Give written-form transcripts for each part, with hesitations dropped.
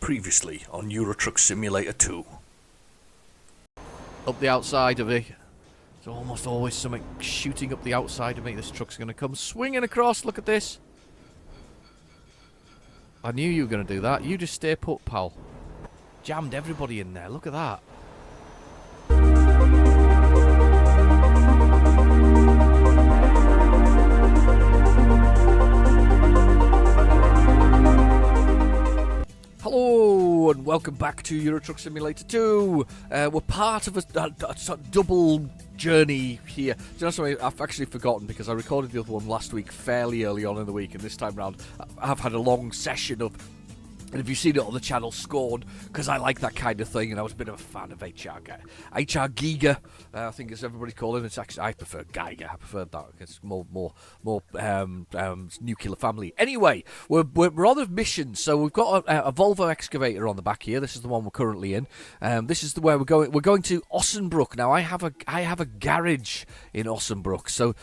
Previously on Euro Truck Simulator 2. Up the outside of me. There's almost always something shooting up the outside of me. This truck's going to come swinging across. Look at this. I knew you were going to do that. You just stay put, pal. Jammed everybody in there. Look at that. Hello and welcome back to Euro Truck Simulator 2. We're part of a double journey here. Do you know something? I've actually forgotten because I recorded the other one last week fairly early on in the week, and this time round I've had a long session of, and if you've seen it on the channel, Scorn, because I like that kind of thing, and I was a bit of a fan of HR Giga, I think as everybody's calling it. It's actually, I prefer Giga. I prefer that. It's more nuclear family. Anyway, we're on a mission, so we've got a Volvo excavator on the back here. This is the one we're currently in. This is where we're going. We're going to Ossenbrook now. I have a garage in Ossenbrook, so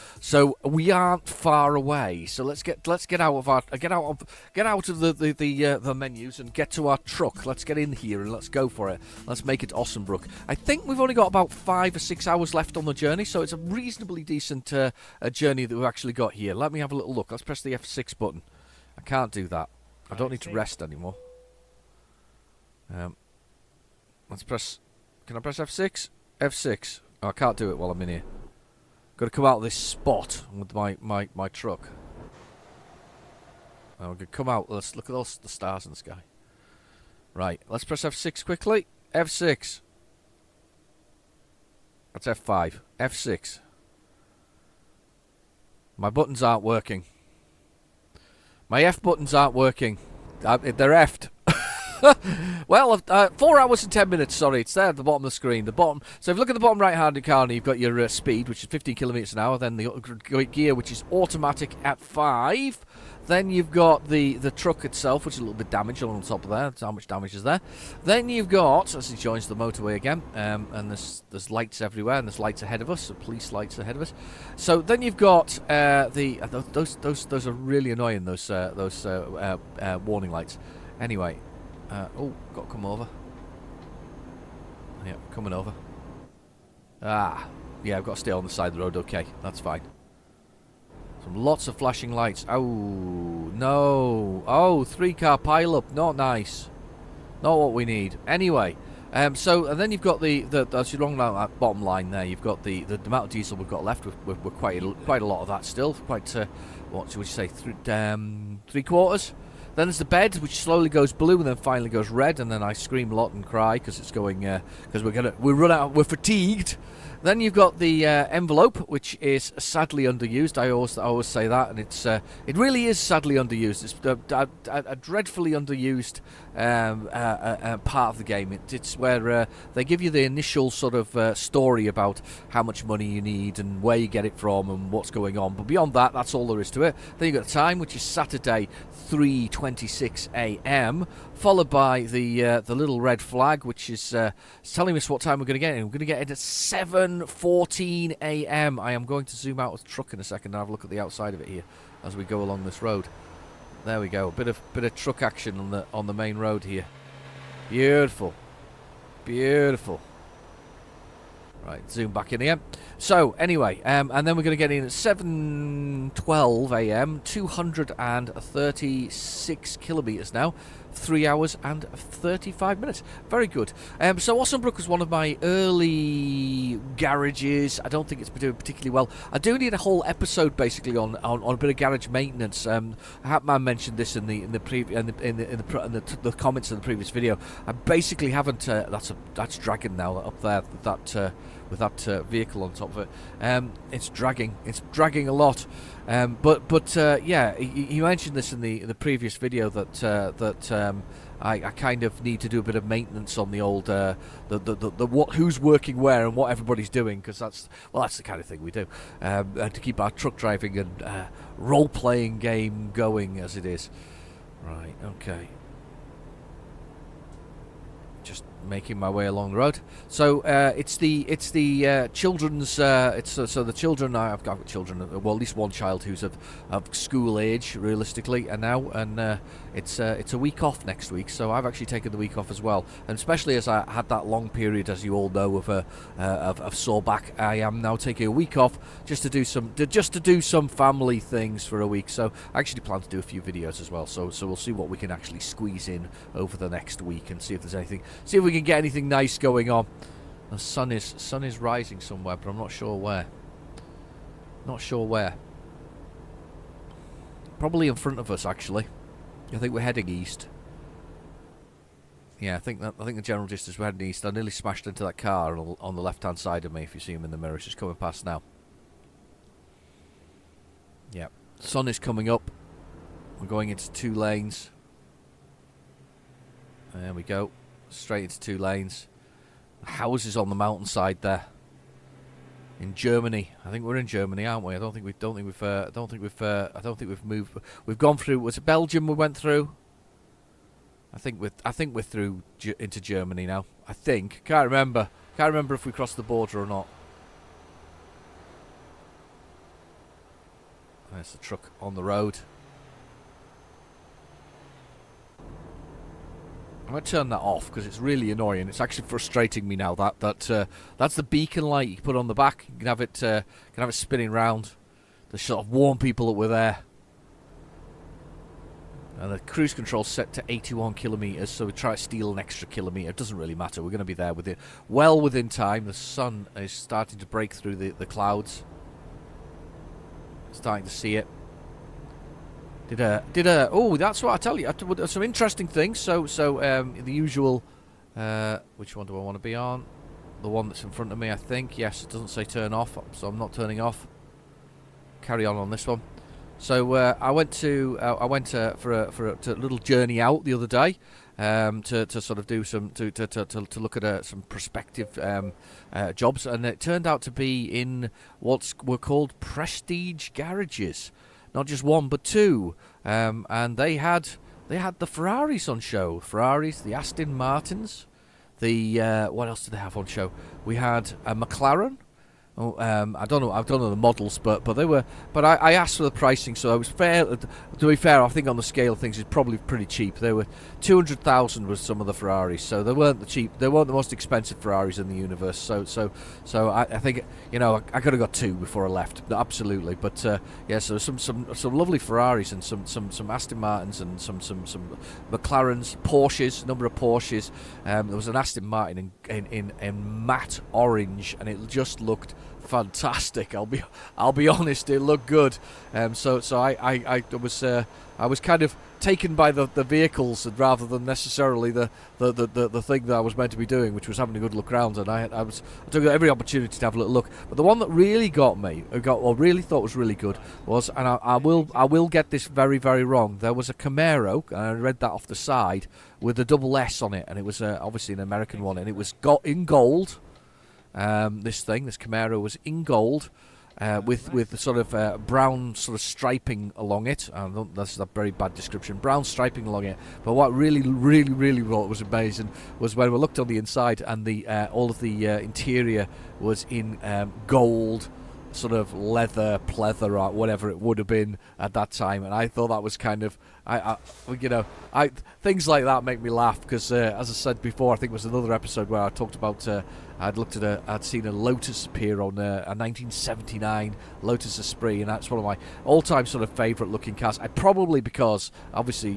we aren't far away. So let's get out of the menus and get to our truck. Let's get in here and let's go for it. Let's make it Ossenbrook. I think we've only got about 5 or 6 hours left on the journey, so it's a reasonably decent journey that we've actually got here. Let me have a little look. Let's press the F6 button. I can't do that. I don't need to rest anymore. Let's press... Can I press F6? F6. Oh, I can't do it while I'm in here. Got to come out of this spot with my truck. Oh, we're going to come out. Let's look at all the stars in the sky. Right, let's press F6 quickly. F6. That's F5. F6. My buttons aren't working. My F buttons aren't working. They're F'd. Well, 4 hours and 10 minutes, sorry, it's there at the bottom of the screen. So if you look at the bottom right-hand corner, you've got your speed, which is 15 kilometres an hour, then the gear, which is automatic at 5. Then you've got the truck itself, which is a little bit damaged on top of there. That's how much damage is there. Then you've got, as it joins the motorway again, and there's lights everywhere, and there's lights ahead of us, so police lights ahead of us. So then you've got those are really annoying. Those warning lights. Anyway. Oh, got to come over. Yeah, coming over. Yeah, I've got to stay on the side of the road. Okay, that's fine. Lots of flashing lights. Oh, no. Oh, 3-car pile-up. Not nice. Not what we need. Anyway, and then you've got that's wrong now, that bottom line there. You've got the amount of diesel we've got left. We're quite a lot of that still. Quite, what would you say, 3/4? Then there's the bed, which slowly goes blue and then finally goes red, and then I scream a lot and cry because it's going because we're fatigued. Then you've got the envelope, which is sadly underused. I always say that, and it really is sadly underused. It's a dreadfully underused part of the game. It's where they give you the initial sort of story about how much money you need and where you get it from and what's going on. But beyond that, that's all there is to it. Then you've got the time, which is Saturday, 3:26 a.m., followed by the little red flag, which is telling us what time we're going to get in. We're going to get in at 7:14 a.m. I am going to zoom out of the truck in a second and have a look at the outside of it here as we go along this road. There we go. A bit of truck action on the main road here. Beautiful, beautiful. Right, zoom back in again. So, anyway, and then we're going to get in at 7:12 a.m., 236 kilometres now, 3 hours and 35 minutes. Very good. So, Ossenbrook was one of my early garages. I don't think it's been doing particularly well. I do need a whole episode, basically, on a bit of garage maintenance. Hatman mentioned this in the comments of the previous video. I basically haven't... that's Dragon now, up there, with that vehicle on top of it. It's dragging a lot. Yeah, you mentioned this in the previous video that I kind of need to do a bit of maintenance on the old who's working where and what everybody's doing, because that's the kind of thing we do to keep our truck driving and role playing game going as it is. Right, okay. just making my way along the road. So it's the children's. So the children. I've got children. Well, at least one child who's of school age, realistically, and it's a week off next week. So I've actually taken the week off as well, and especially as I had that long period, as you all know, of sore back. I am now taking a week off just to do some family things for a week. So I actually plan to do a few videos as well. So we'll see what we can actually squeeze in over the next week and see if there's anything. See if we can get anything nice going on. The sun is rising somewhere, but I'm not sure where. Not sure where. Probably in front of us, actually. I think we're heading east. Yeah, I think the general gist is we're heading east. I nearly smashed into that car on the left-hand side of me. If you see him in the mirror, it's just coming past now. Yeah, sun is coming up. We're going into 2 lanes. There we go. Straight into 2 lanes. Houses on the mountainside there. In Germany, I think we're in Germany, aren't we? I don't think we've moved. We've gone through. Was it Belgium we went through? I think we're through into Germany now. I think. Can't remember if we crossed the border or not. There's the truck on the road. I'm going to turn that off because it's really annoying. It's actually frustrating me now. That's the beacon light you put on the back. You can have it spinning round to sort of warn people that we're there. And the cruise control's set to 81 kilometres, so we try to steal an extra kilometre. It doesn't really matter. We're going to be there well within time. The sun is starting to break through the clouds. Starting to see it. Oh, that's what I tell you. Some interesting things. So the usual. Which one do I want to be on? The one that's in front of me, I think. Yes, it doesn't say turn off, so I'm not turning off. Carry on this one. So I went for a little journey out the other day. To sort of do some to look at some prospective jobs, and it turned out to be in were called prestige garages. Not just one, but 2, and they had the Ferraris on show. Ferraris, the Aston Martins, the what else did they have on show? We had a McLaren. Oh, I don't know the models, but they were. But I asked for the pricing, so I was fair. To be fair, I think on the scale of things, it's probably pretty cheap. They were 200,000 was some of the Ferraris, so they weren't the cheap. They weren't the most expensive Ferraris in the universe. So I think I could have got 2 before I left, absolutely. But yeah, so some lovely Ferraris and some Aston Martins and some McLarens, Porsches, a number of Porsches. There was an Aston Martin in matte orange, and it just looked fantastic. I'll be honest, it looked good. So I was kind of taken by the vehicles rather than necessarily the thing that I was meant to be doing, which was having a good look around. And I took every opportunity to have a little look. But the one that really got me, really thought was really good, was, and I will get this very, very wrong. There was a Camaro, and I read that off the side with a double S on it, and it was obviously an American one, and it was in gold. This Camaro was in gold, with the sort of brown sort of striping along it. That's a very bad description. Brown striping along it. But what really was amazing was when we looked on the inside, and all of the interior was in gold, sort of leather, pleather, or whatever it would have been at that time. And I thought that was kind of, things like that make me laugh because, as I said before, I think it was another episode where I talked about. I'd seen a Lotus appear on a 1979 Lotus Esprit, and that's one of my all-time sort of favourite looking cars. Because obviously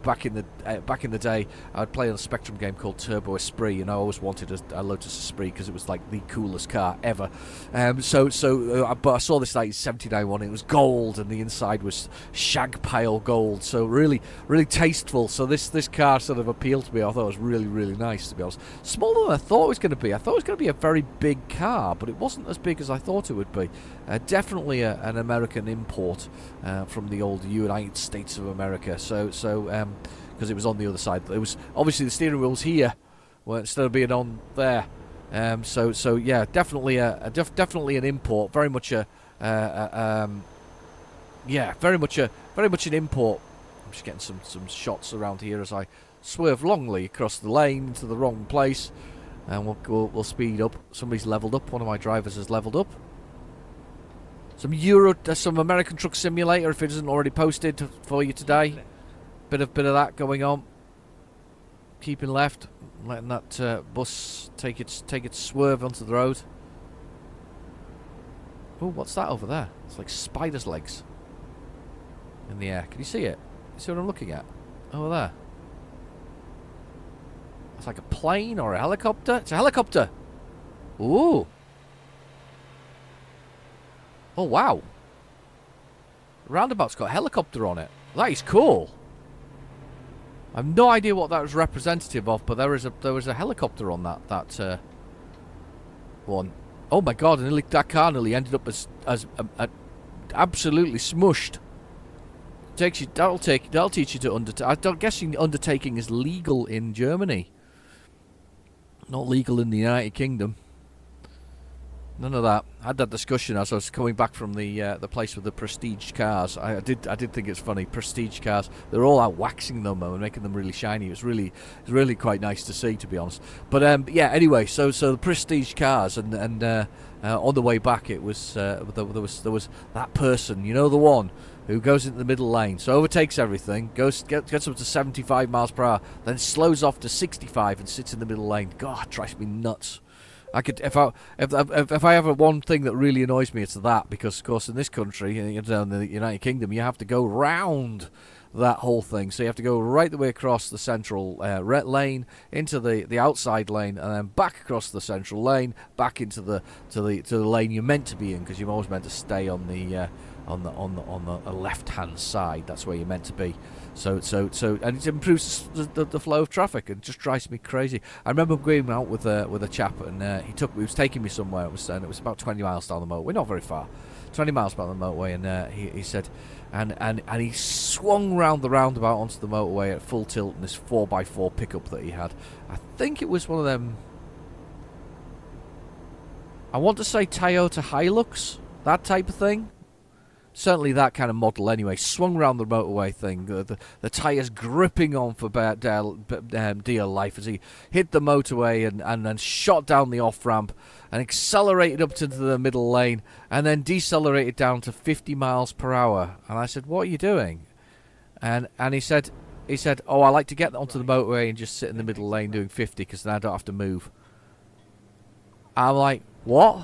back in the day, I'd play on a Spectrum game called Turbo Esprit, and I always wanted a Lotus Esprit because it was like the coolest car ever. But I saw this 1979 one. It was gold, and the inside was shag pile gold. So really, really tasteful. So this car sort of appealed to me. I thought it was really, really nice, to be honest. Smaller than I thought it was going to be. I thought it was going to be a very big car, but it wasn't as big as I thought it would be. Definitely an American import from the old United States of America. So because it was on the other side. It was obviously the steering wheel's here, instead of being on there. So yeah, definitely definitely an import. Very much very much an import. I'm just getting some shots around here as I swerve wrongly across the lane into the wrong place, and we'll speed up. Somebody's leveled up. One of my drivers has leveled up. Some American Truck Simulator, if it isn't already posted for you today. Bit of that going on. Keeping left, letting that bus take its swerve onto the road. Oh, what's that over there? It's like spider's legs in the air. Can you see it? You see what I'm looking at? Over there. It's like a plane or a helicopter. It's a helicopter. Ooh. Oh, wow. The roundabout's got a helicopter on it. That is cool. I have no idea what that was representative of, but there was a helicopter on that one. Oh my god! That car nearly ended up as absolutely smushed. That'll teach you to undertake. I'm guessing undertaking is legal in Germany, not legal in the United Kingdom. None of that. I had that discussion as I was coming back from the place with the prestige cars. I did think it's funny. Prestige cars. They're all out waxing them and making them really shiny. It was really quite nice to see, to be honest. But yeah. Anyway, so the prestige cars and on the way back, it was there was that person. You know, the one who goes into the middle lane, so overtakes everything, gets up to 75 miles per hour, then slows off to 65 and sits in the middle lane. God, it drives me nuts. I could if I have one thing that really annoys me, it's that, because of course in this country, in the United Kingdom, you have to go round that whole thing. So you have to go right the way across the central red lane into the outside lane, and then back across the central lane, back into the lane you're meant to be in, because you're always meant to stay on the left hand side. That's where you're meant to be. So and it improves the flow of traffic, and just drives me crazy. I remember going out with a chap, and he was taking me somewhere. It was about 20 miles down the motorway, not very far, 20 miles down the motorway, and he said, and he swung round the roundabout onto the motorway at full tilt in this 4x4 pickup that he had. I think it was one of them. I want to say Toyota Hilux, that type of thing. Certainly that kind of model anyway. Swung round the motorway thing, the tyres gripping on for dear life as he hit the motorway and then shot down the off-ramp and accelerated up to the middle lane and then decelerated down to 50 miles per hour. And I said, what are you doing? And he said, oh, I like to get onto the motorway and just sit in the middle lane doing 50 because then I don't have to move. I'm like, what?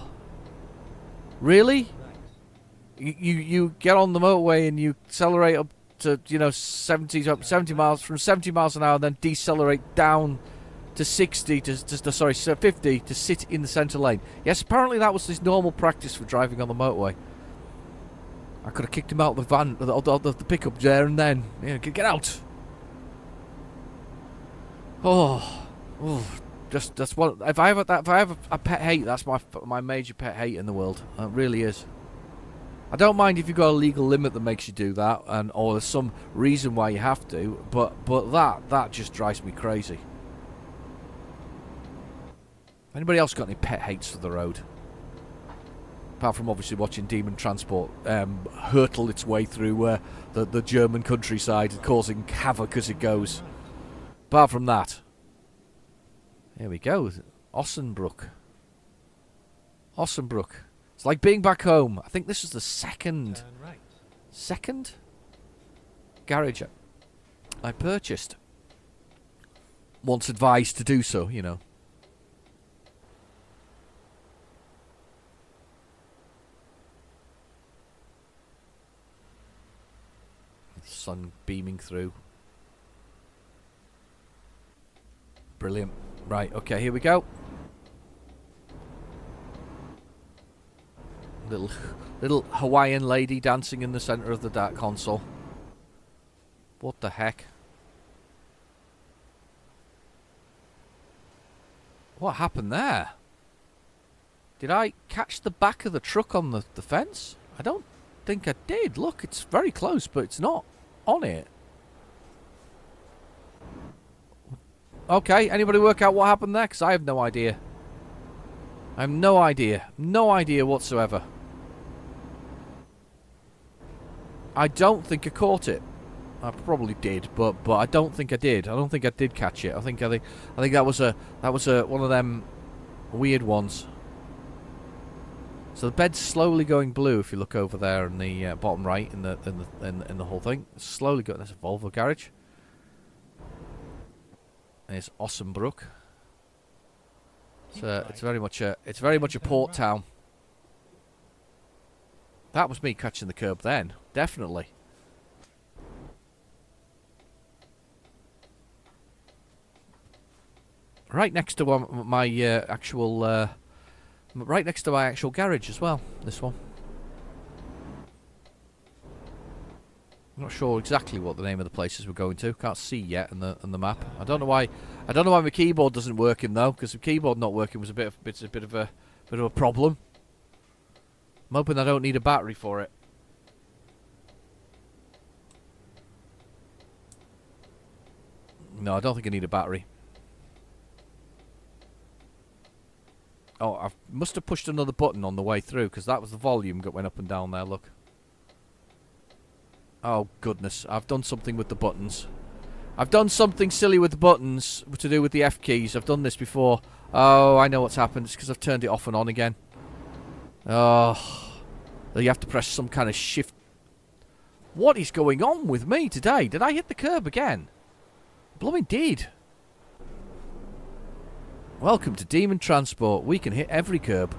Really? You get on the motorway and you accelerate up to 70 miles from 70 miles an hour, then decelerate down to 50 to sit in the centre lane. Yes, apparently that was his normal practice for driving on the motorway. I could have kicked him out of the van, the pickup there and then. Yeah, get out. Oh, that's what. If I have a pet hate, that's my major pet hate in the world. It really is. I don't mind if you've got a legal limit that makes you do that, or there's some reason why you have to, but that just drives me crazy. Anybody else got any pet hates for the road? Apart from obviously watching Demon Transport hurtle its way through the German countryside, causing havoc as it goes. Apart from that, here we go, Ossenbruck. It's like being back home. I think this is the second garage I purchased. Once advised to do so, The sun beaming through. Brilliant. Right, okay, here we go. Little Hawaiian lady dancing in the centre of the dark console. What the heck? What happened there? Did I catch the back of the truck on the fence? I don't think I did. Look, it's very close, but it's not on it. Okay, anybody work out what happened there? Because I have no idea. I have no idea. No idea whatsoever. I don't think I caught it. I probably did, but I don't think I did. I don't think I did catch it. I think that was one of them weird ones. So the bed's slowly going blue if you look over there in the bottom right in the whole thing. It's slowly going. There's a Volvo garage. There's Ossenbrook. It's very much a port town. That was me catching the curb then, definitely. Right next to my actual. Right next to my actual garage as well, this one. I'm not sure exactly what the name of the places we're going to. Can't see yet on the map. I don't know why my keyboard doesn't working though, because the keyboard not working was a bit of a problem. I'm hoping I don't need a battery for it. No, I don't think I need a battery. Oh, I must have pushed another button on the way through, because that was the volume that went up and down there, look. Oh, goodness. I've done something with the buttons. I've done something silly with the buttons to do with the F keys. I've done this before. Oh, I know what's happened. It's because I've turned it off and on again. Oh, you have to press some kind of shift. What is going on with me today? Did I hit the curb again? Blooming did. Welcome to Demon Transport. We can hit every curb.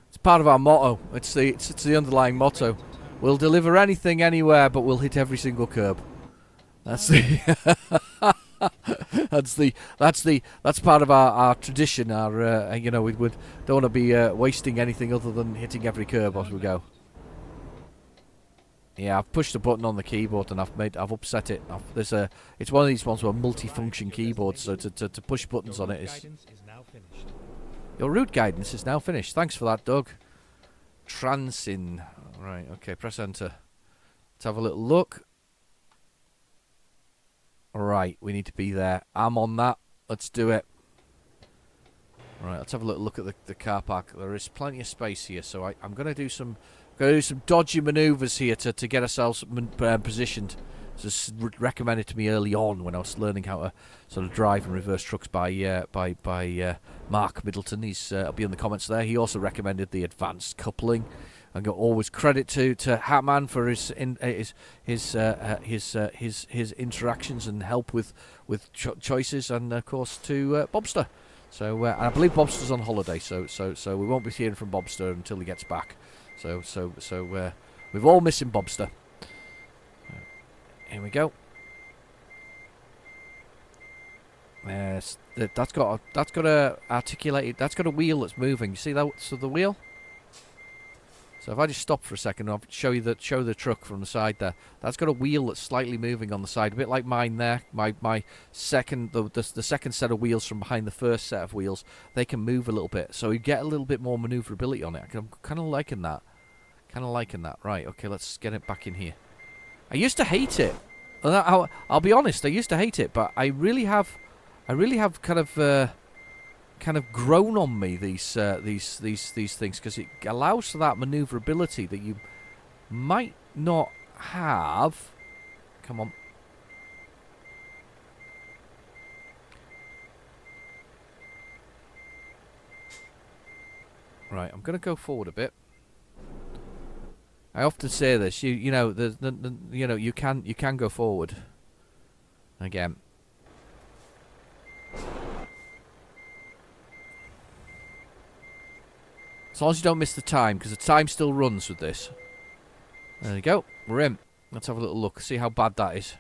It's part of our motto. It's the underlying motto. We'll deliver anything, anywhere, but we'll hit every single curb. That's the that's part of our tradition. Our we don't want to be wasting anything other than hitting every curb as we go. Yeah, I've pushed a button on the keyboard and I've upset it. It's one of these ones with multi-function keyboards, so to push buttons on it is. Your route guidance is now finished. Thanks for that, Doug. Transin. Right, okay, press enter. Let's have a little look. Alright, we need to be there. I'm on that. Let's do it. Right, let's have a little look at the car park. There is plenty of space here, so I'm going to do some dodgy manoeuvres here to get ourselves positioned. This was recommended to me early on when I was learning how to sort of drive and reverse trucks by Mark Middleton. I'll be in the comments there. He also recommended the advanced coupling. I got always credit to Hatman for his interactions and help with choices, and of course to Bobster. So and I believe Bobster's on holiday, so we won't be hearing from Bobster until he gets back. So we've all missing Bobster. Here we go. Yes, that's got a articulated. That's got a wheel that's moving. You see that? So the wheel. So if I just stop for a second, I'll show the truck from the side there. That's got a wheel that's slightly moving on the side, a bit like mine there. My second, the second set of wheels from behind the first set of wheels, they can move a little bit, so you get a little bit more manoeuvrability on it. I'm kind of liking that. Right, okay, let's get it back in here. I used to hate it. I'll be honest, I used to hate it, but I really have kind of grown on me these things, because it allows for that manoeuvrability that you might not have. Come on. Right, I'm going to go forward a bit. I often say this, you can go forward. Again. As long as you don't miss the time, because the time still runs with this. There we go. We're in. Let's have a little look. See how bad that is.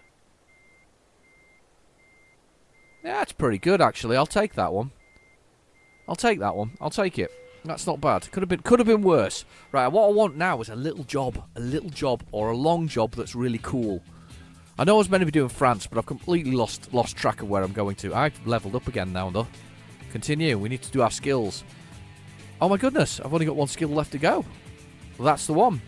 Yeah, it's pretty good, actually. I'll take that one. I'll take it. That's not bad. Could have been worse. Right, what I want now is a little job or a long job that's really cool. I know I was meant to be doing France, but I've completely lost track of where I'm going to. I've leveled up again now, though. Continue. We need to do our skills. Oh my goodness, I've only got one skill left to go. Well, that's the one.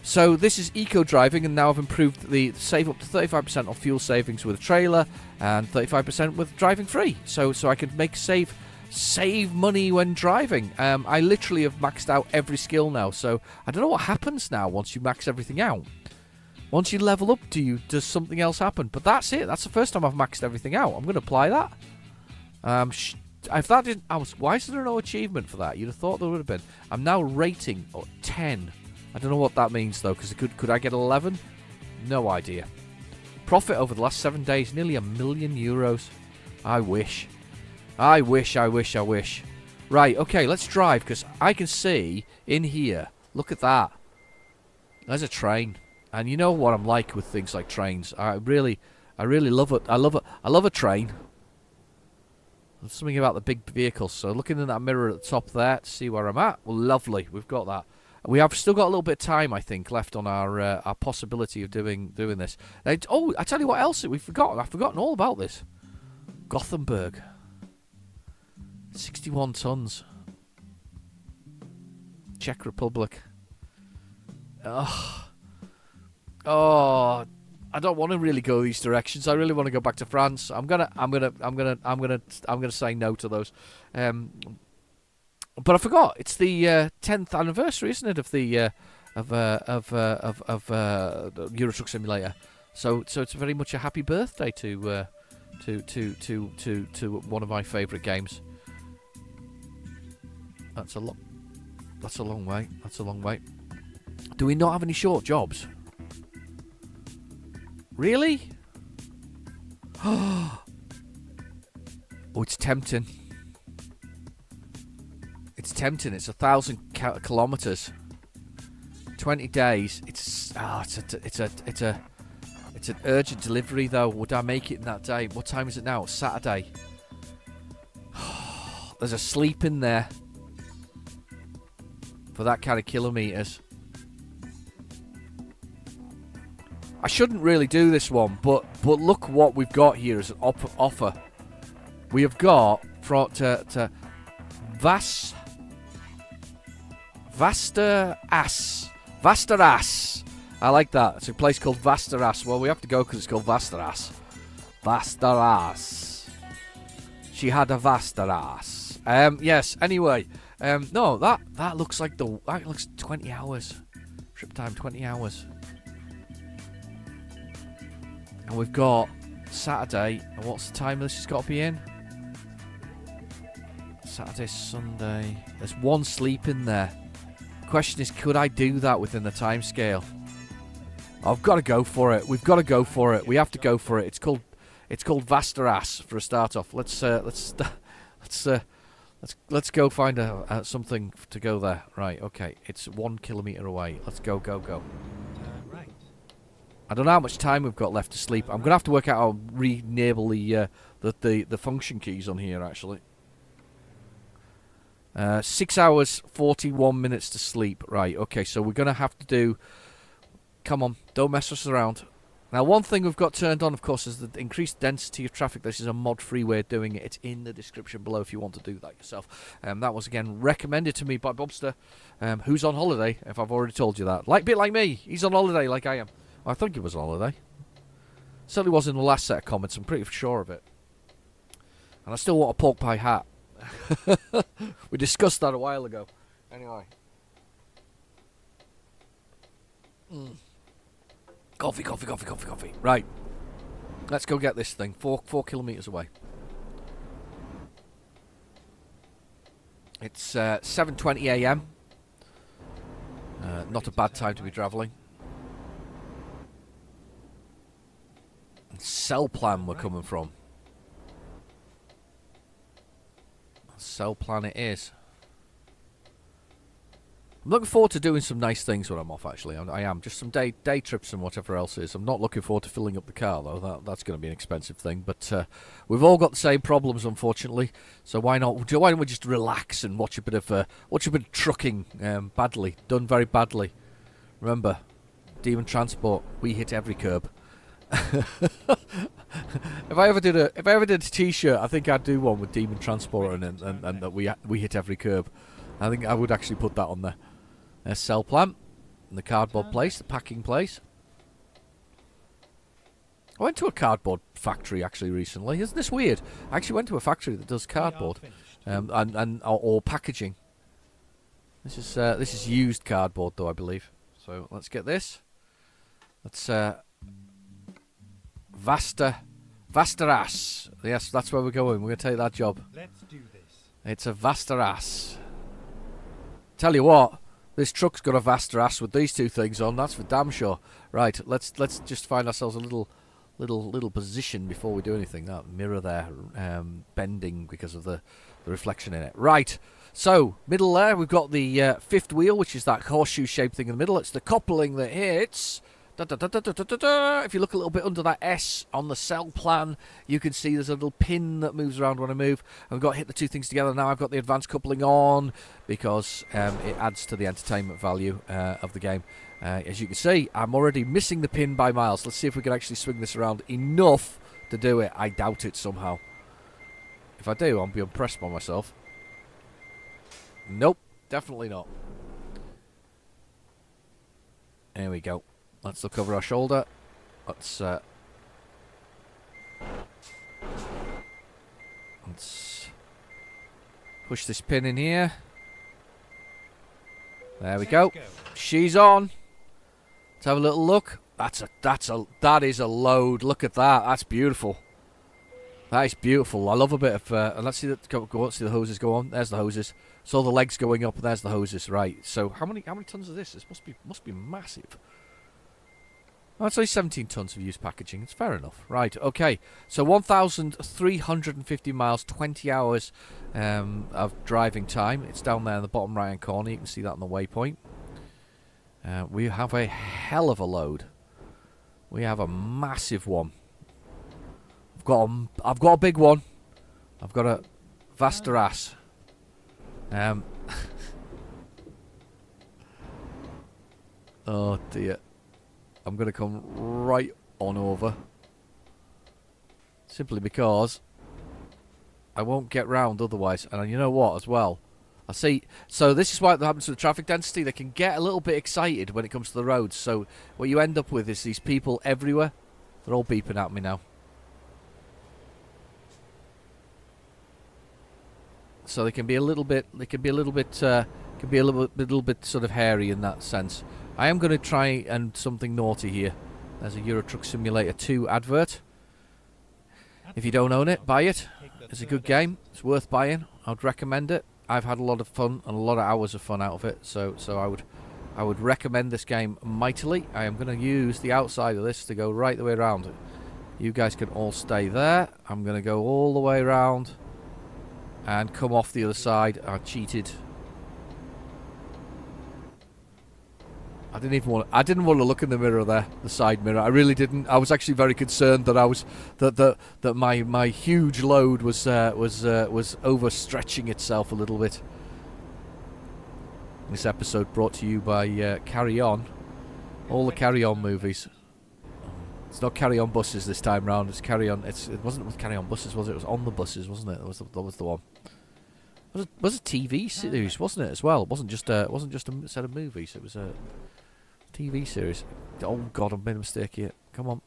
So this is eco-driving, and now I've improved the save up to 35% on fuel savings with a trailer and 35% with driving free. So I can save money when driving. I literally have maxed out every skill now, so I don't know what happens now once you max everything out. Once you level up, does something else happen? But that's it. That's the first time I've maxed everything out. I'm going to apply that. If that didn't, why is there no achievement for that? You'd have thought there would have been. I'm now rating 10. I don't know what that means though, because could I get 11? No idea. Profit over the last 7 days, nearly €1 million. I wish. I wish. Right, okay, let's drive, because I can see in here. Look at that. There's a train. And you know what I'm like with things like trains. I really love it. I love a train. There's something about the big vehicles. So looking in that mirror at the top there to see where I'm at. Well, lovely. We've got that. We have still got a little bit of time, I think, left on our possibility of doing this. I tell you what else we've forgotten. I've forgotten all about this. Gothenburg. 61 tons. Czech Republic. Oh, I don't want to really go these directions. I really want to go back to France. I'm gonna say no to those. But I forgot. It's the 10th anniversary, isn't it, of the Euro Truck Simulator? So it's very much a happy birthday to one of my favourite games. That's a long way. That's a long way. Do we not have any short jobs? Really? Oh, it's tempting. It's tempting. It's 1,000 kilometers. 20 days. It's an urgent delivery though. Would I make it in that day? What time is it now? It's Saturday. There's a sleep in there for that kind of kilometers. I shouldn't really do this one, but look what we've got here as an offer. We have got to Vasteras. I like that. It's a place called Vasteras. Well, we have to go because it's called Vasteras. Vasteras. She had a Vasteras. Yes. Anyway, no, that looks like that looks 20 hours. Trip time 20 hours. And we've got Saturday. And what's the time this has got to be in? Saturday, Sunday. There's one sleep in there. Question is, could I do that within the time scale? I've got to go for it. We've got to go for it. We have to go for it. It's called Vasteras for a start off. Let's go find something to go there. Right. Okay. It's 1 kilometer away. Let's go. Right. I don't know how much time we've got left to sleep. I'm gonna have to work out how to re-enable the function keys on here actually. 6 hours 41 minutes to sleep. Right. Okay. So we're gonna have to do. Come on, don't mess us around. Now, one thing we've got turned on, of course, is the increased density of traffic. This is a mod-free way of doing it. It's in the description below if you want to do that yourself. That was, again, recommended to me by Bobster, who's on holiday, if I've already told you that. Bit like me. He's on holiday like I am. Well, I think he was on holiday. Certainly was in the last set of comments. I'm pretty sure of it. And I still want a pork pie hat. We discussed that a while ago. Anyway. Coffee. Right. Let's go get this thing. 4 kilometres away. It's 7:20 a.m. Not a bad time to be travelling. Cell plan we're coming from. Cell plan it is. I'm looking forward to doing some nice things when I'm off, actually. I am. Just some day trips and whatever else is. I'm not looking forward to filling up the car, though. That's going to be an expensive thing. But we've all got the same problems, unfortunately. So why don't we just relax and watch a bit of trucking done very badly. Remember, Demon Transport, we hit every curb. If I ever did a T-shirt, I think I'd do one with Demon Transport and that we hit every curb. I think I would actually put that on there. There's cell plant, and the cardboard place, the packing place. I went to a cardboard factory actually recently. Isn't this weird? I actually went to a factory that does cardboard, or packaging. This is used cardboard though, I believe. So let's get this. That's Vasteras. Yes, that's where we're going. We're going to take that job. Let's do this. It's a Vasteras. Tell you what, this truck's got a Vasteras with these two things on. That's for damn sure. Right, let's just find ourselves a little position before we do anything. That mirror there, bending because of the reflection in it. Right. So, middle there, we've got the fifth wheel, which is that horseshoe-shaped thing in the middle. It's the coupling that hits. If you look a little bit under that S on the cell plan, you can see there's a little pin that moves around when I move. I've got to hit the two things together. Now I've got the advanced coupling on because it adds to the entertainment value of the game. As you can see, I'm already missing the pin by miles. Let's see if we can actually swing this around enough to do it. I doubt it somehow. If I do, I'll be impressed by myself. Nope, definitely not. There we go. Let's look over our shoulder. Let's push this pin in here. There we go. She's on. Let's have a little look. That is a load. Look at that. That's beautiful. That is beautiful. I love a bit of. And let's see that. Go. Let's see the hoses go on. There's the hoses. So the legs going up. And there's the hoses. Right. So how many tons is this? This must be massive. Oh, it's only 17 tons of used packaging. It's fair enough. Right, okay. So 1,350 miles, 20 hours of driving time. It's down there in the bottom right-hand corner. You can see that on the waypoint. We have a hell of a load. We have a massive one. I've got a big one. I've got a Vasteras. Oh, dear. I'm going to come right on over. Simply because I won't get round otherwise. And you know what as well? I see. So this is what happens with the traffic density. They can get a little bit excited when it comes to the roads. So what you end up with is these people everywhere. They're all beeping at me now. So they can be a little bit. They can be a little bit. Can be a little bit sort of hairy in that sense. I am going to try and something naughty here. There's a Euro Truck Simulator 2 advert. If you don't own it, buy it. It's a good game. It's worth buying. I'd recommend it. I've had a lot of fun and a lot of hours of fun out of it. So I would recommend this game mightily. I am going to use the outside of this to go right the way around. You guys can all stay there. I'm going to go all the way around and come off the other side. I cheated. I didn't want to look in the mirror there, the side mirror. I really didn't. I was actually very concerned that my huge load was overstretching itself a little bit. This episode brought to you by Carry On, all the Carry On movies. It's not Carry On buses this time round. It's Carry On. It wasn't with Carry On buses, was it? It was On the Buses, wasn't it? That was the one. It was a TV series, wasn't it? As well. It wasn't just a set of movies. It was a TV series. Oh God, I've made a mistake here. Come on.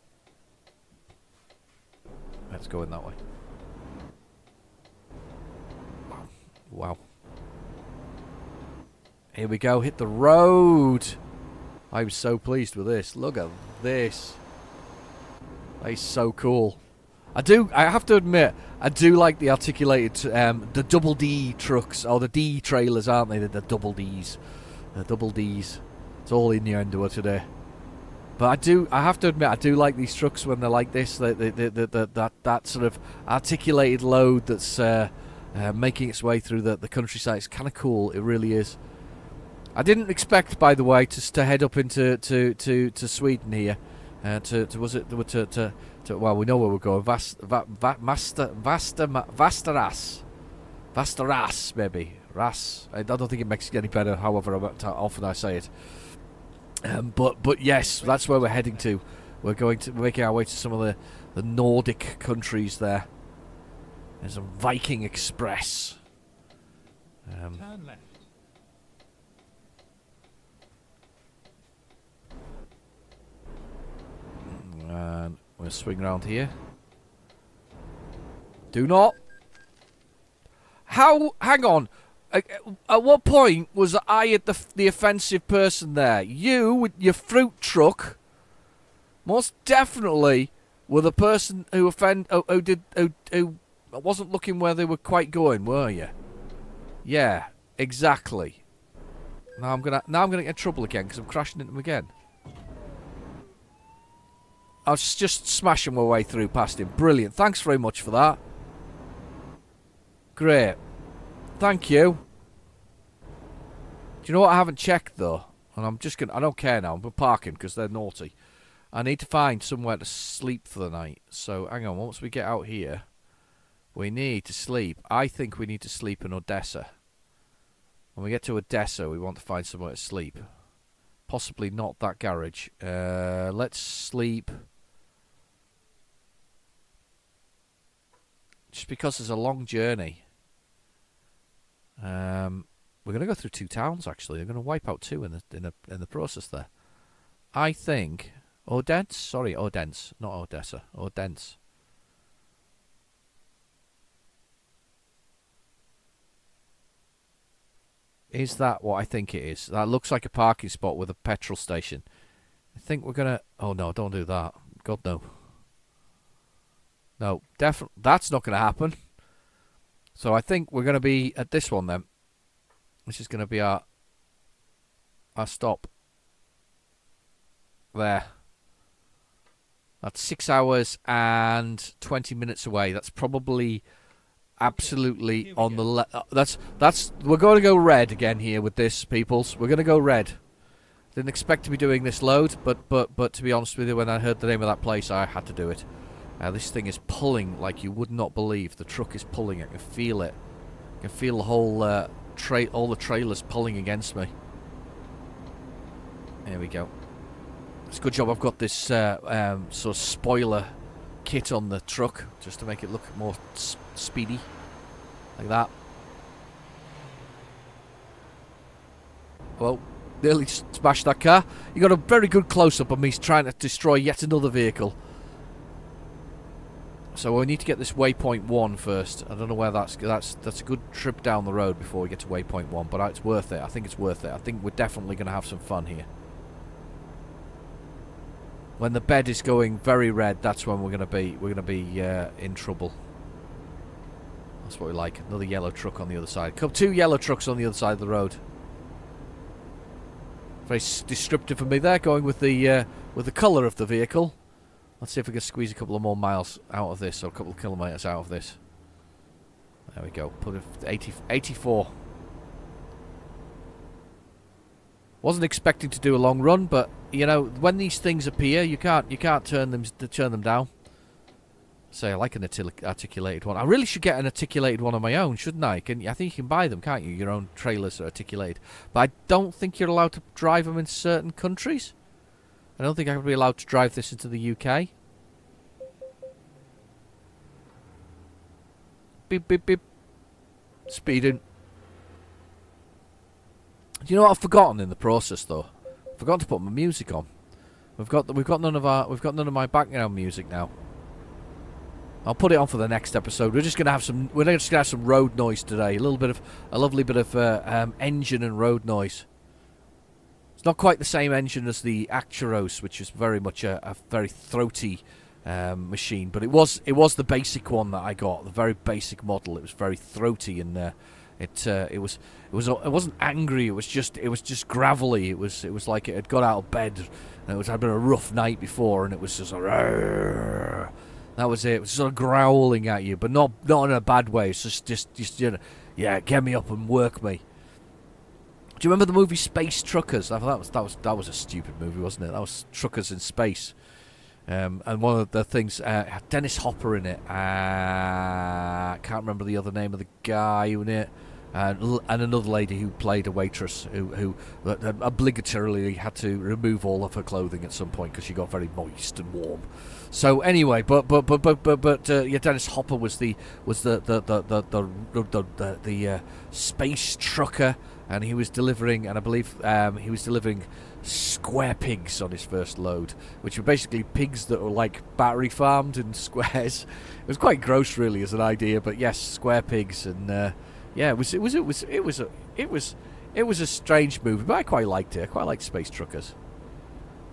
Let's go in that way. Wow. Here we go. Hit the road. I was so pleased with this. Look at this. That is so cool. I have to admit, I do like the articulated, the double D trucks, or the D trailers, aren't they? The double Ds. The double Ds. It's all innuendo today. But I have to admit, I do like these trucks when they're like this. That sort of articulated load that's making its way through the countryside. It's kind of cool. It really is. I didn't expect, by the way, to head up into Sweden here. Well, we know where we're going. Vasteras, maybe. Ras. I don't think it makes it any better, however often I say it. But yes, that's where we're heading to. We're making our way to some of the Nordic countries there. There's a Viking Express. Turn left. And we'll swing around here. Do not. Hang on. At what point was I at the offensive person there? You with your fruit truck Most definitely were the person who who wasn't looking where they were quite going, were you? Yeah, exactly. Now I'm gonna get in trouble again because I'm crashing into them again. I was just smashing my way through past him. Brilliant. Thanks very much for that. Great. Thank you. Do you know what I haven't checked though? And I don't care now. I'm parking because they're naughty. I need to find somewhere to sleep for the night. So hang on. Once we get out here, we need to sleep. I think we need to sleep in Odessa. When we get to Odessa, we want to find somewhere to sleep. Possibly not that garage. Let's sleep. Just because it's a long journey. We're going to go through 2 towns. Actually, they're going to wipe out 2 in the process there. I think Odense. Sorry, Odense, not Odessa. Odense. Is that what I think it is? That looks like a parking spot with a petrol station. I think we're gonna. Oh no! Don't do that. God no. No, definitely that's not gonna happen. So I think we're gonna be at this one then. This is gonna be our stop. There. That's 6 hours and 20 minutes away. That's probably absolutely on the left. That's. We're going to go red again here with this, peoples. We're going to go red. Didn't expect to be doing this load, but to be honest with you, when I heard the name of that place, I had to do it. This thing is pulling like you would not believe. The truck is pulling. I can feel it. I can feel the whole all the trailers pulling against me. There we go. It's a good job I've got this sort of spoiler kit on the truck just to make it look more speedy, like that. Well, nearly smashed that car. You got a very good close-up of me trying to destroy yet another vehicle. So we need to get this waypoint 1 first. I don't know where that's a good trip down the road before we get to waypoint 1, but it's worth it. I think it's worth it. I think we're definitely going to have some fun here. When the bed is going very red, that's when we're gonna be in trouble. That's what we like. Another yellow truck on the other side. 2 yellow trucks on the other side of the road. Very descriptive of me there, going with the colour of the vehicle. Let's see if we can squeeze a couple of more miles out of this, or a couple of kilometres out of this. There we go. Put it 84. Wasn't expecting to do a long run, but you know, when these things appear, you can't turn them down. Say, I like an articulated one. I really should get an articulated one on my own, shouldn't I? I think you can buy them, can't you? Your own trailers are articulated, but I don't think you're allowed to drive them in certain countries. I don't think I would be allowed to drive this into the UK. Beep beep beep. Speeding. Do you know what I've forgotten in the process though? I've forgotten to put my music on. We've got none of my background music now. I'll put it on for the next episode. We're just gonna have some road noise today. A lovely bit of engine and road noise. It's not quite the same engine as the Actros, which is very much a very throaty machine, but it was the basic one that I got, the very basic model. It was very throaty and it wasn't angry. It was just gravelly. It was like it had got out of bed and had been a rough night before, and it was just that was it. It was sort of growling at you, but not in a bad way. It's just you know, yeah, get me up and work me. Do you remember the movie Space Truckers? I thought that was a stupid movie, wasn't it? That was truckers in space. And one of the things had Dennis Hopper in it. I can't remember the other name of the guy in it. And another lady who played a waitress who obligatorily had to remove all of her clothing at some point because she got very moist and warm. So anyway, but yeah, Dennis Hopper was the space trucker, and he was delivering, and I believe he was delivering square pigs on his first load, which were basically pigs that were like battery farmed in squares. It was quite gross, really, as an idea, but yes, square pigs, and yeah, it was a strange movie, but I quite liked it. I quite liked Space Truckers.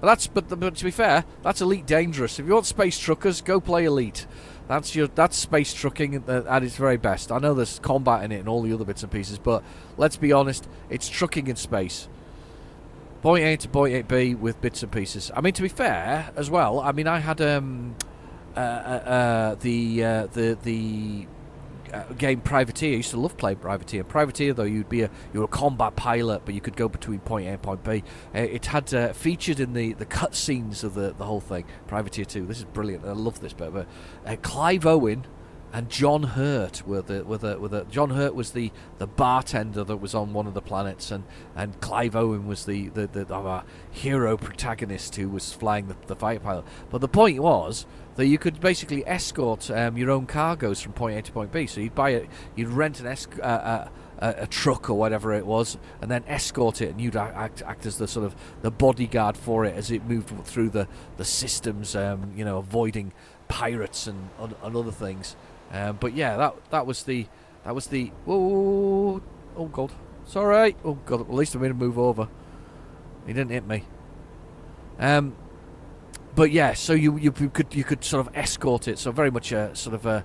But to be fair, that's Elite Dangerous. If you want space truckers, go play Elite. That's space trucking at its very best. I know there's combat in it and all the other bits and pieces, but let's be honest, it's trucking in space. Point A to point 8B with bits and pieces. I mean, to be fair as well, I mean, I had the game Privateer. I used to love playing Privateer. Privateer, though, you were a combat pilot, but you could go between point A and point B. It had featured in the cutscenes of the whole thing. Privateer 2. This is brilliant. I love this bit. But Clive Owen and John Hurt were the John Hurt was the bartender that was on one of the planets, and Clive Owen was the hero protagonist who was flying the fighter pilot. But the point was that you could basically escort your own cargoes from point A to point B. So you'd rent a truck or whatever it was, and then escort it, and you'd act as the sort of the bodyguard for it as it moved through the systems, avoiding pirates and other things. But yeah, that was the oh god, it's all right. Oh god, at least I made him move over. He didn't hit me. But yeah, so you could sort of escort it. So very much a sort of a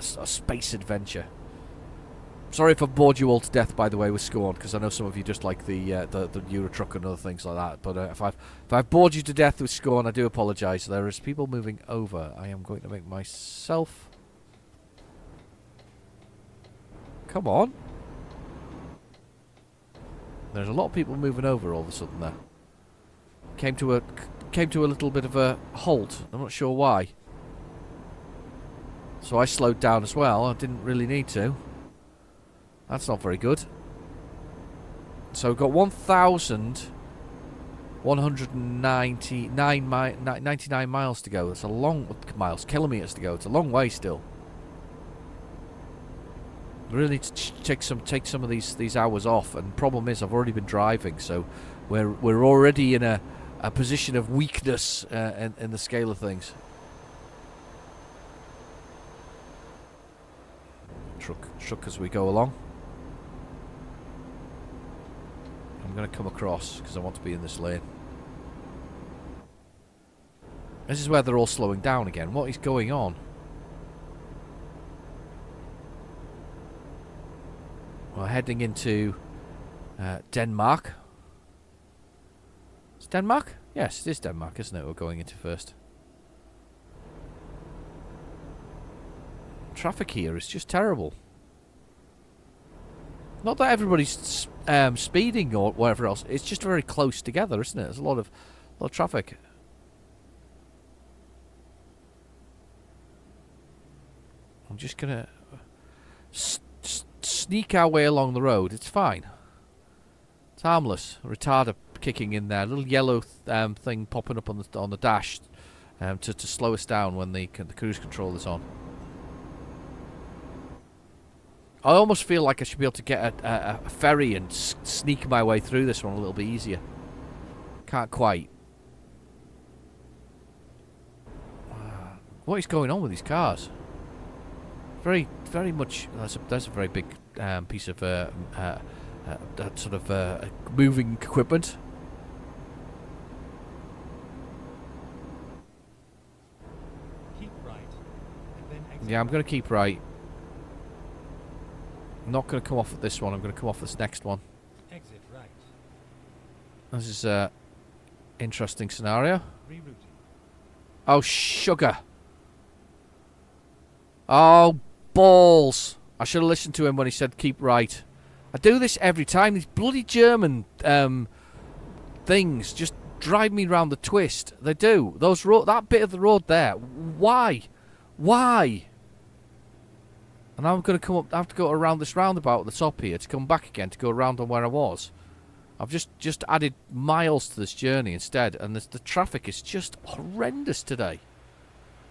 space adventure. Sorry if I've bored you all to death, by the way, with Scorn, because I know some of you just like the Euro Truck and other things like that. But if I've bored you to death with Scorn, I do apologise. There is people moving over. I am going to make myself. Come on. There's a lot of people moving over all of a sudden there. Came to a little bit of a halt. I'm not sure why. So I slowed down as well. I didn't really need to. That's not very good. So we've got 1,199 miles to go. That's a long kilometers to go. It's a long way still. We really need to take some of these hours off. And problem is, I've already been driving, so we're already in a position of weakness in the scale of things. Truck as we go along. I'm going to come across because I want to be in this lane. This is where they're all slowing down again. What is going on? We're heading into Denmark. It's Denmark? Yes, it is Denmark, isn't it? We're going into first. Traffic here is just terrible. Not that everybody's speeding or whatever else. It's just very close together, isn't it? There's a lot of traffic. I'm just gonna sneak our way along the road. It's fine. It's harmless. A retarder kicking in there. A little yellow thing popping up on the dash to slow us down when the cruise control is on. I almost feel like I should be able to get a ferry and sneak my way through this one a little bit easier. Can't quite. What is going on with these cars? Very much. That's a very big piece of sort of moving equipment. Keep right, and then exit. Yeah, I'm going to keep right. I'm not going to come off at this one. I'm going to come off this next one. Exit right. This is a interesting scenario. Rerouting. Oh, sugar. Oh, balls. I should have listened to him when he said keep right. I do this every time. These bloody German things just drive me round the twist. They do. That bit of the road there. Why? Why? And I'm going to come up. I have to go around this roundabout at the top here to come back again to go around on where I was. I've just added miles to this journey instead, and the traffic is just horrendous today.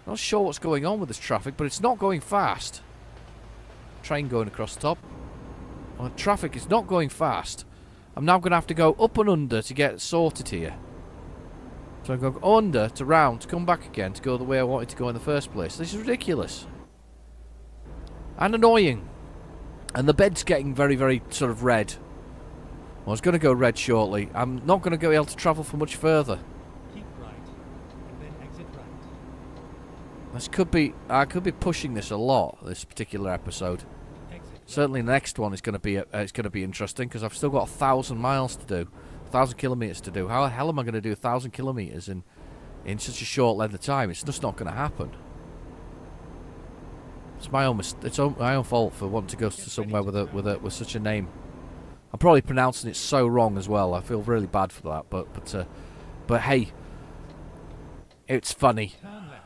Not sure what's going on with this traffic, but it's not going fast. Train going across the top. Well, traffic is not going fast. I'm now going to have to go up and under to get sorted here. So I'm going to go under to round to come back again to go the way I wanted to go in the first place. This is ridiculous. And annoying. And the bed's getting very, very sort of red. I was going to go red shortly. I'm not going to be able to travel for much further. Keep right, and then exit right. This could be. I could be pushing this a lot. This particular episode. Exit right. Certainly, the next one is going to be. It's going to be interesting because I've still got 1,000 miles to do, 1,000 kilometers to do. How the hell am I going to do 1,000 kilometers in such a short length of time? It's just not going to happen. It's my own. It's my own fault for wanting to go to somewhere with such a name. I'm probably pronouncing it so wrong as well. I feel really bad for that. But hey, it's funny. Turn left.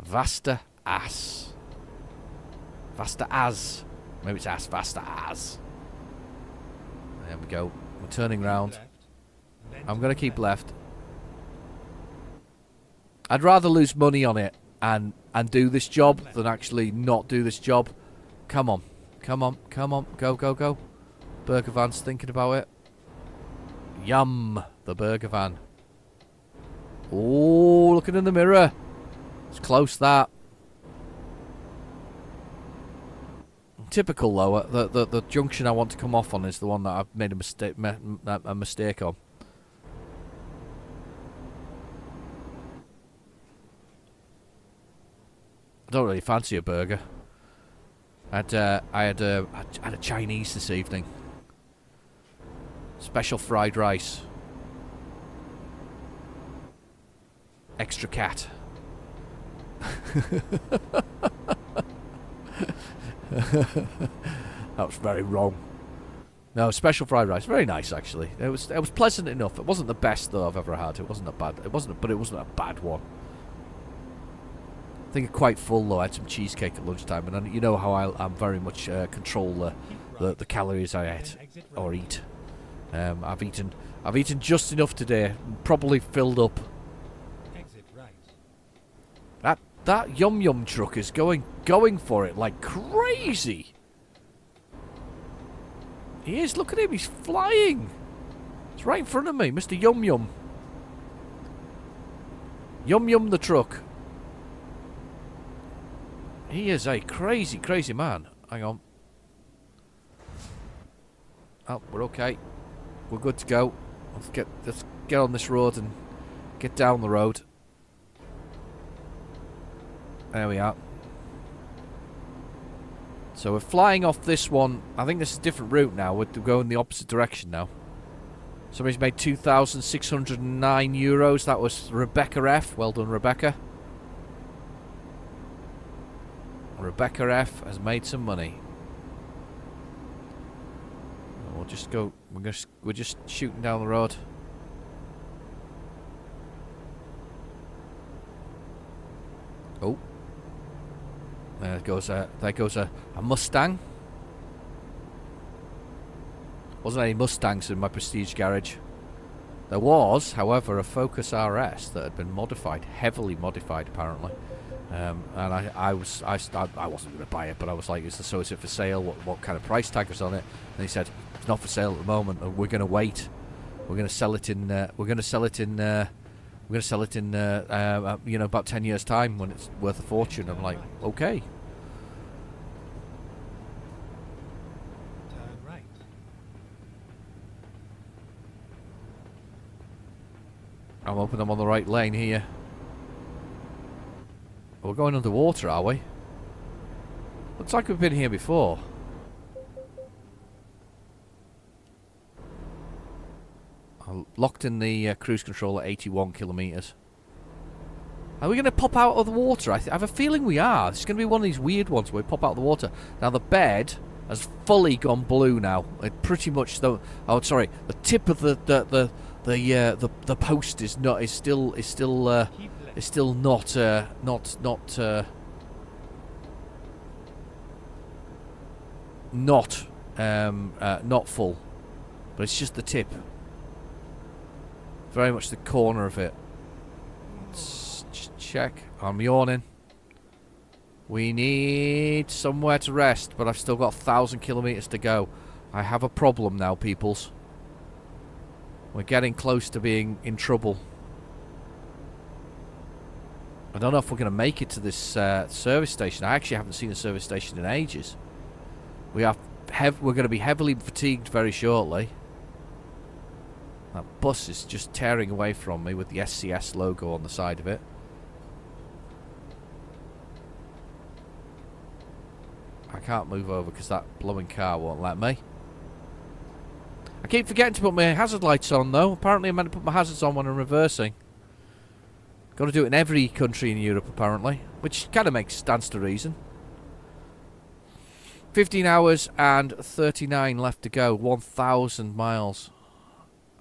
Vasta As. Vasta As. Maybe it's As. Vasta As. There we go. We're turning round. Left, then I'm turn going to keep left. left. I'd rather lose money on it and do this job than actually not do this job. Come on. Come on. Come on. Go, go, go. Burger van's thinking about it. Yum. The burger van. Oh, looking in the mirror. It's close, that. Typical, though. The junction I want to come off on is the one that I've made a mistake on. I don't really fancy a burger. I had a Chinese this evening. Special fried rice. Extra cat. That was very wrong. No, special fried rice, very nice actually. It was pleasant enough. It wasn't the best though I've ever had. It wasn't a bad. But it wasn't a bad one. I think I'm quite full though. I had some cheesecake at lunchtime, and you know how I'm very much control the calories I eat or eat. I've eaten just enough today. Probably filled up. Exit right. That Yum Yum truck is going for it like crazy. He is. Look at him. He's flying. It's right in front of me, Mr. Yum Yum. Yum Yum the truck. He is a crazy, crazy man. Hang on. Oh, we're okay. We're good to go. Let's get on this road and get down the road. There we are. So we're flying off this one. I think this is a different route now. We're going the opposite direction now. Somebody's made €2,609. That was Rebecca F. Well done, Rebecca. Rebecca F has made some money. We'll just go. We're just shooting down the road. Oh, there goes a Mustang. Wasn't any Mustangs in my Prestige garage. There was, however, a Focus RS that had been modified, heavily modified apparently. And I wasn't going to buy it, but I was like, is it for sale? What kind of price tag was on it? And he said, it's not for sale at the moment, and we're going to wait. We're going to sell it in about 10 years time when it's worth a fortune. I'm like, okay. Turn right. I'm hoping I'm on the right lane here. We're going underwater, are we? Looks like we've been here before. I'm locked in the cruise control at 81 kilometers. Are we going to pop out of the water? I have a feeling we are. It's going to be one of these weird ones where we pop out of the water. Now the bed has fully gone blue now. It pretty much the tip of the post is still not full, but it's just the tip. Very much the corner of it. Let's check. I'm yawning. We need somewhere to rest, but I've still got 1,000 kilometers to go. I have a problem now, peoples. We're getting close to being in trouble. I don't know if we're going to make it to this service station. I actually haven't seen a service station in ages. We are we're going to be heavily fatigued very shortly. That bus is just tearing away from me with the SCS logo on the side of it. I can't move over because that blowing car won't let me. I keep forgetting to put my hazard lights on though. Apparently I'm meant to put my hazards on when I'm reversing. Got to do it in every country in Europe apparently, which kind of stands to reason. 15 hours and 39 left to go. 1,000 miles.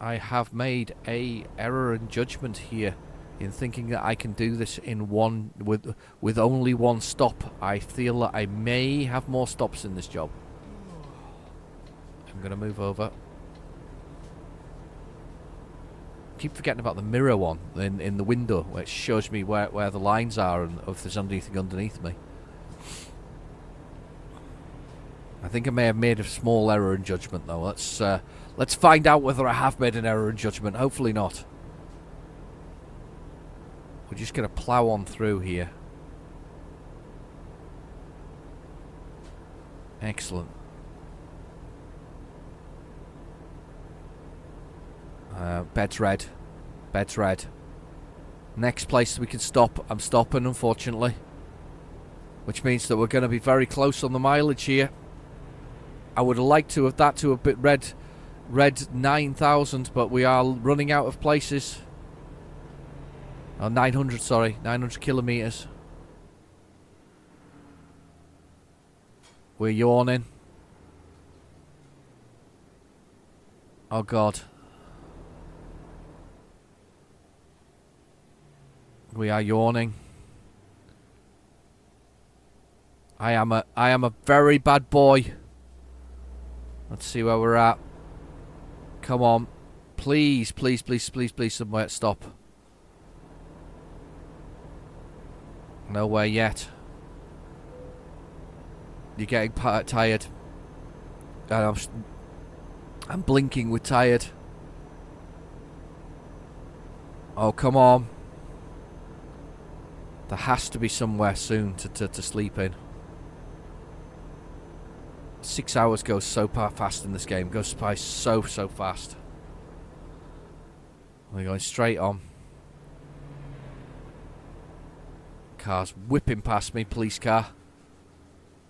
I have made a error in judgment here in thinking that I can do this in one with only one stop. I feel that I may have more stops in this job. I'm going to move over. Keep forgetting about the mirror one in the window, which shows me where the lines are and if there's anything underneath me. I think I may have made a small error in judgment though. Let's find out whether I have made an error in judgment. Hopefully not. We're just going to plough on through here. Excellent. Bed's red. Bed's red. Next place we can stop. I'm stopping, unfortunately. Which means that we're going to be very close on the mileage here. I would have liked to have that to a bit red 9,000, but we are running out of places. Oh, 900, sorry. 900 kilometers. We're yawning. Oh, God. We are yawning. I am a very bad boy. Let's see where we're at. Come on. Please, please, please, please, please, somewhere stop. Nowhere yet. You're getting tired. And I'm blinking with tired. Oh, come on. There has to be somewhere soon to sleep in. 6 hours goes so fast in this game. Goes by so fast. We're going straight on. Car's whipping past me. Police car.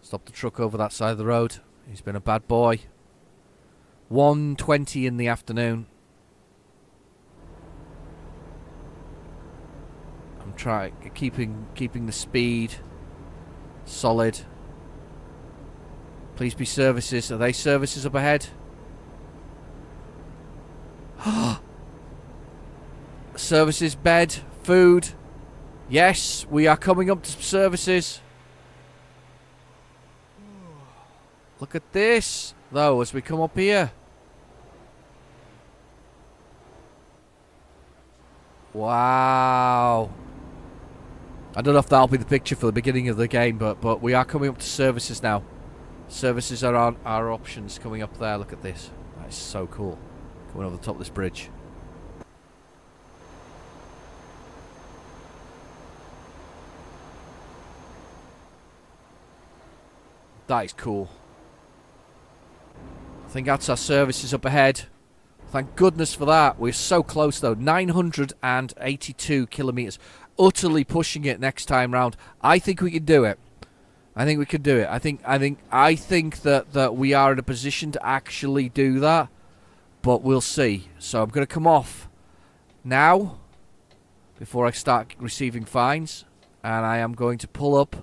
Stop the truck over that side of the road. He's been a bad boy. 1:20 in the afternoon. I'm trying keeping the speed solid. Please be services. Are they services up ahead? Services, bed, food. Yes, we are coming up to services. Look at this, though, as we come up here. Wow. I don't know if that'll be the picture for the beginning of the game, but we are coming up to services now. Services are on our options coming up there. Look at this. That is so cool. Coming over the top of this bridge. That is cool. I think that's our services up ahead. Thank goodness for that. We're so close though. 982 kilometers. Utterly pushing it next time round. I think we can do it. I think we can do it. I think that we are in a position to actually do that. But we'll see. So I'm going to come off now before I start receiving fines, and I am going to pull up.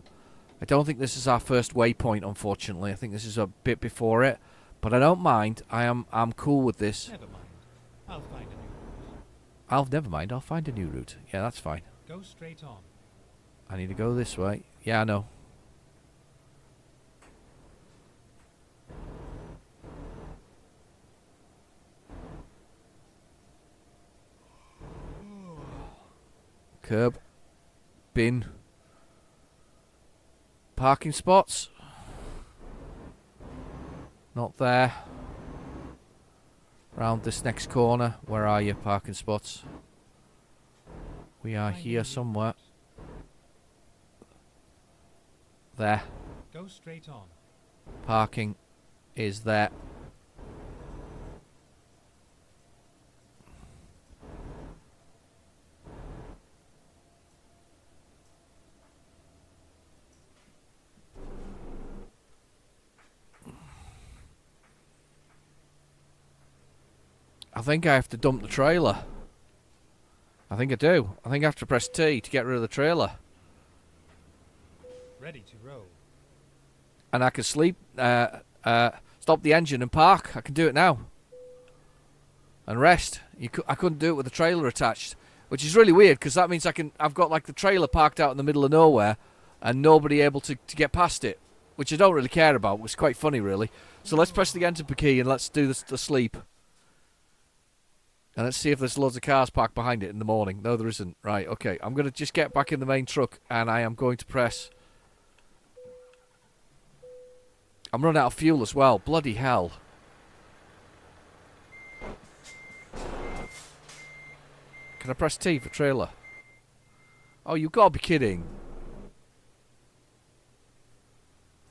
I don't think this is our first waypoint, unfortunately. I think this is a bit before it, but I don't mind. I'm cool with this. Never mind. I'll find a new route. Never mind. I'll find a new route. Yeah, that's fine. Go straight on. I need to go this way. Yeah, I know. Curb. Bin. Parking spots. Not there. Round this next corner. Where are you, parking spots? We are here somewhere. There. Go straight on. Parking. is that I think I have to dump the trailer. I think I do. I think I have to press T to get rid of the trailer. Ready to roll. And I can sleep, stop the engine and park. I can do it now. And rest. I couldn't do it with the trailer attached, which is really weird because that means I've got like the trailer parked out in the middle of nowhere and nobody able to get past it, which I don't really care about. It's quite funny, really. So let's press the enter key and let's do the sleep. And let's see if there's loads of cars parked behind it in the morning. No, there isn't. Right, okay. I'm going to just get back in the main truck and I am going to press... I'm running out of fuel as well. Bloody hell. Can I press T for trailer? Oh, you've got to be kidding.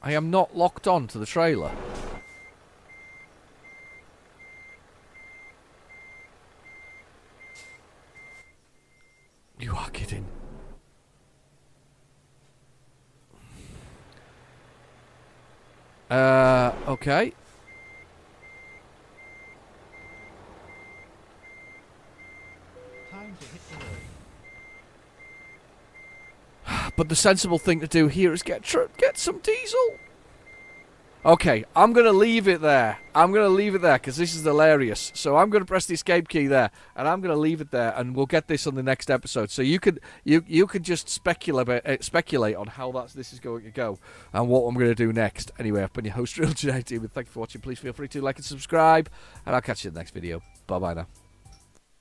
I am not locked on to the trailer. You are kidding. Okay. Time to hit the road. But the sensible thing to do here is get some diesel. Okay, I'm going to leave it there. I'm going to leave it there because this is hilarious. So I'm going to press the escape key there, and I'm going to leave it there, and we'll get this on the next episode. So you could just speculate on how this is going to go and what I'm going to do next. Anyway, I've been your host, Real Genetic, and thank you for watching. Please feel free to like and subscribe, and I'll catch you in the next video. Bye-bye now.